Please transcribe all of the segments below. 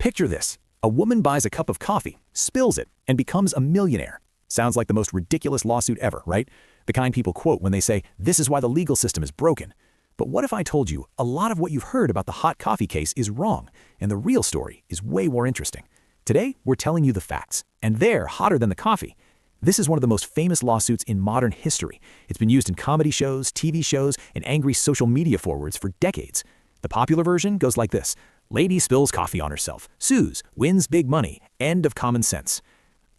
Picture this. A woman buys a cup of coffee, spills it, and becomes a millionaire. Sounds like the most ridiculous lawsuit ever, right? The kind people quote when they say, "This is why the legal system is broken." But what if I told you a lot of what you've heard about the hot coffee case is wrong, and the real story is way more interesting? Today, we're telling you the facts, and they're hotter than the coffee. This is one of the most famous lawsuits in modern history. It's been used in comedy shows, TV shows, and angry social media forwards for decades. The popular version goes like this. Lady spills coffee on herself, sues, wins big money, end of common sense.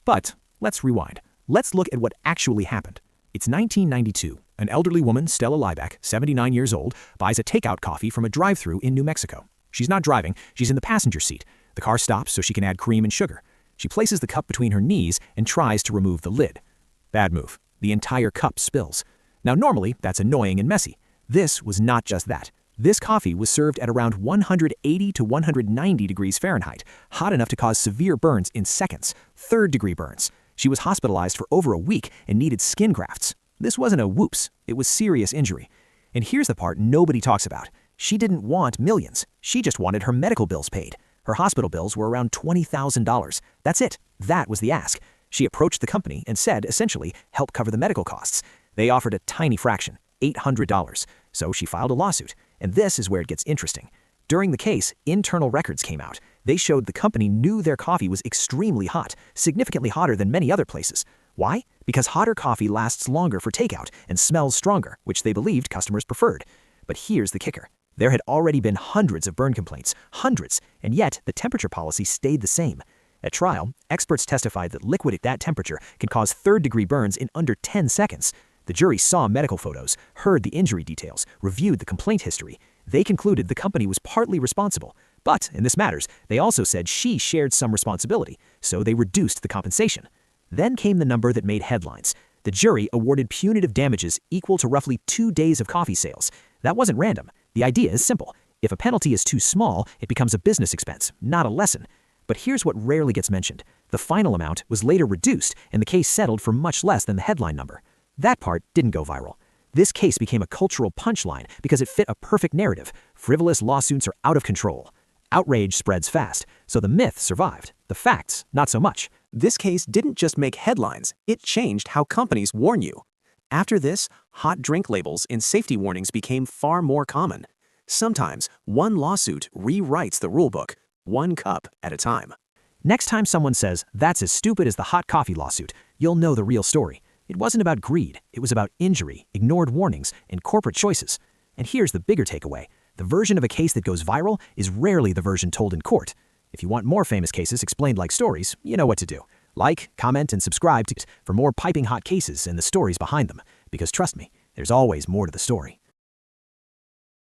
But let's rewind. Let's look at what actually happened. It's 1992. An elderly woman, Stella Liebeck, 79 years old, buys a takeout coffee from a drive-thru in New Mexico. She's not driving, she's in the passenger seat. The car stops so she can add cream and sugar. She places the cup between her knees and tries to remove the lid. Bad move. The entire cup spills. Now normally, that's annoying and messy. This was not just that. This coffee was served at around 180 to 190 degrees Fahrenheit, hot enough to cause severe burns in seconds, third-degree burns. She was hospitalized for over a week and needed skin grafts. This wasn't a whoops, it was serious injury. And here's the part nobody talks about. She didn't want millions. She just wanted her medical bills paid. Her hospital bills were around $20,000. That's it. That was the ask. She approached the company and said, essentially, help cover the medical costs. They offered a tiny fraction, $800. So she filed a lawsuit. And this is where it gets interesting. During the case, internal records came out. They showed the company knew their coffee was extremely hot, significantly hotter than many other places. Why? Because hotter coffee lasts longer for takeout and smells stronger, which they believed customers preferred. But here's the kicker. There had already been hundreds of burn complaints, hundreds, and yet the temperature policy stayed the same. At trial, experts testified that liquid at that temperature can cause third-degree burns in under 10 seconds. The jury saw medical photos, heard the injury details, reviewed the complaint history. They concluded the company was partly responsible. But, and this matters, they also said she shared some responsibility, so they reduced the compensation. Then came the number that made headlines. The jury awarded punitive damages equal to roughly 2 days of coffee sales. That wasn't random. The idea is simple. If a penalty is too small, it becomes a business expense, not a lesson. But here's what rarely gets mentioned. The final amount was later reduced, and the case settled for much less than the headline number. That part didn't go viral. This case became a cultural punchline because it fit a perfect narrative. Frivolous lawsuits are out of control. Outrage spreads fast, so the myth survived. The facts, not so much. This case didn't just make headlines, it changed how companies warn you. After this, hot drink labels and safety warnings became far more common. Sometimes, one lawsuit rewrites the rulebook, one cup at a time. Next time someone says, "That's as stupid as the hot coffee lawsuit," you'll know the real story. It wasn't about greed, it was about injury, ignored warnings, and corporate choices. And here's the bigger takeaway. The version of a case that goes viral is rarely the version told in court. If you want more famous cases explained like stories, you know what to do. Like, comment, and subscribe for more piping hot cases and the stories behind them. Because trust me, there's always more to the story.